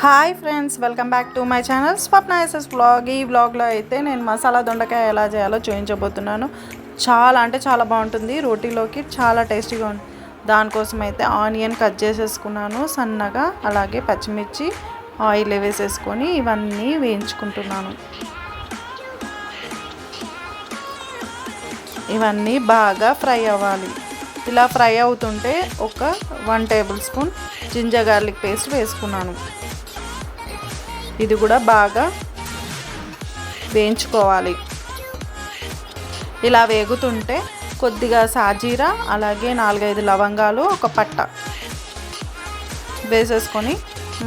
Hi friends, welcome back to my channel Swapna's vlog. ఈ వ్లాగ్లో అయితే నేను మసాలా దొండకాయ ఎలా చేయాలో చూపించబోతున్నాను. చాలా అంటే చాలా బాగుంటుంది, రోటీలోకి చాలా టేస్టీగా ఉంటుంది. దానికోసం అయితే ఆనియన్ కట్ చేసేసుకున్నాను సన్నగా, అలాగే పచ్చిమిర్చి ఆయిల్ వేసేసుకొని ఇవన్నీ వేయించుకుంటున్నాను. ఇవన్నీ బాగా ఫ్రై అవ్వాలి. ఇలా ఫ్రై అవుతుంటే ఒక 1 tablespoon ginger garlic paste వేసుకున్నాను. ఇది కూడా బాగా వేయించుకోవాలి. ఇలా వేగుతుంటే కొద్దిగా సాజీరా, అలాగే 4-5 లవంగాలు, ఒక పట్ట వేసేసుకొని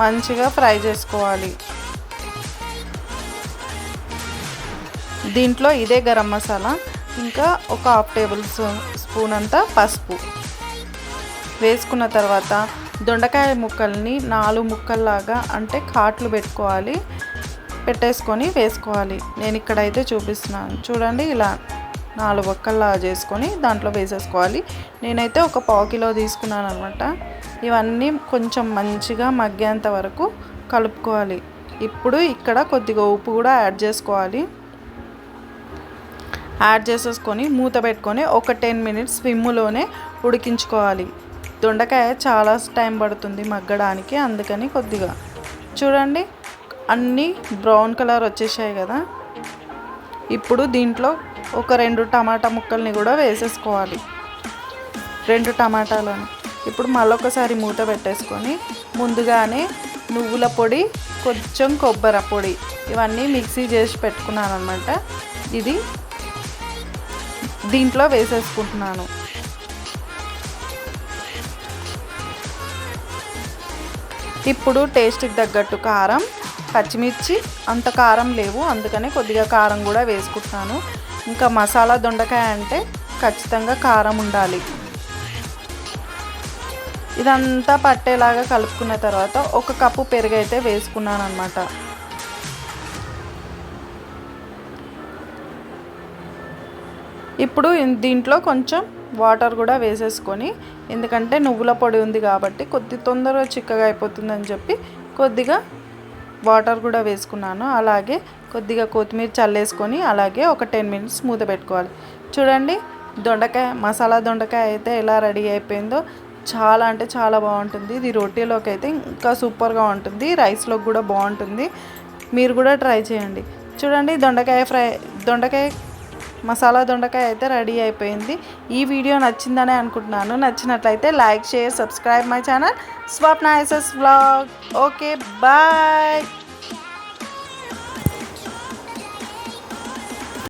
మంచిగా ఫ్రై చేసుకోవాలి. దీంట్లో ఇదే గరం మసాలా, ఇంకా ఒక 1/2 టేబుల్ స్పూన్ అంతా పసుపు వేసుకున్న తర్వాత దొండకాయ ముక్కల్ని 4 ముక్కల్లాగా అంటే కాట్లు పెట్టేసుకొని వేసుకోవాలి. నేను ఇక్కడైతే చూపిస్తున్నాను చూడండి. ఇలా 4 ముక్కల్లాగా చేసుకొని దాంట్లో వేసేసుకోవాలి. నేనైతే ఒక 1/4 కిలో తీసుకున్నాను అనమాట. ఇవన్నీ కొంచెం మంచిగా మగ్గేంత వరకు కలుపుకోవాలి. ఇప్పుడు ఇక్కడ కొద్దిగా ఉప్పు కూడా యాడ్ చేసుకోవాలి. యాడ్ చేసేసుకొని మూత పెట్టుకొని ఒక 10 మినిట్స్ విమ్ములోనే ఉడికించుకోవాలి. దొండకాయ చాలా టైం పడుతుంది మగ్గడానికి, అందుకని కొద్దిగా చూడండి. అన్నీ బ్రౌన్ కలర్ వచ్చేసాయి కదా. ఇప్పుడు దీంట్లో ఒక 2 టమాటా ముక్కల్ని కూడా వేసేసుకోవాలి. 2 టమాటాలను ఇప్పుడు మళ్ళొకసారి మూత పెట్టేసుకొని ముందుగానే నువ్వుల పొడి, కొంచెం కొబ్బరి పొడి ఇవన్నీ మిక్సీ చేసి పెట్టుకున్నాను అనమాట. ఇది దీంట్లో వేసేసుకుంటున్నాను. ఇప్పుడు టేస్ట్కి తగ్గట్టు కారం, పచ్చిమిర్చి అంత కారం లేవు, అందుకని కొద్దిగా కారం కూడా వేసుకుంటున్నాను. ఇంకా మసాలా దొండకాయ అంటే ఖచ్చితంగా కారం ఉండాలి. ఇదంతా పట్టేలాగా కలుపుకున్న తర్వాత 1 కప్పు పెరుగు అయితే వేసుకున్నాను అన్నమాట. ఇప్పుడు దీంట్లో కొంచెం వాటర్ కూడా వేసేసుకొని, ఎందుకంటే నువ్వుల పొడి ఉంది కాబట్టి తొందరగా చిక్కగా అయిపోతుందని చెప్పి కొద్దిగా వాటర్ కూడా వేసుకున్నాను. అలాగే కొద్దిగా కొత్తిమీర చల్లేసుకొని అలాగే ఒక 10 మినిట్స్ మూత పెట్టుకోవాలి. చూడండి, మసాలా దొండకాయ అయితే ఎలా రెడీ అయిపోయిందో. చాలా అంటే చాలా బాగుంటుంది. ఇది రోటీలోకి అయితే ఇంకా సూపర్గా ఉంటుంది, రైస్లోకి కూడా బాగుంటుంది. మీరు కూడా ట్రై చేయండి. చూడండి, మసాలా దొండకాయ అయితే రెడీ అయిపోయింది. ఈ వీడియో నచ్చిందనే అనుకుంటున్నాను. నచ్చినట్లయితే like, share, subscribe my channel Swapna's vlog. Okay, bye.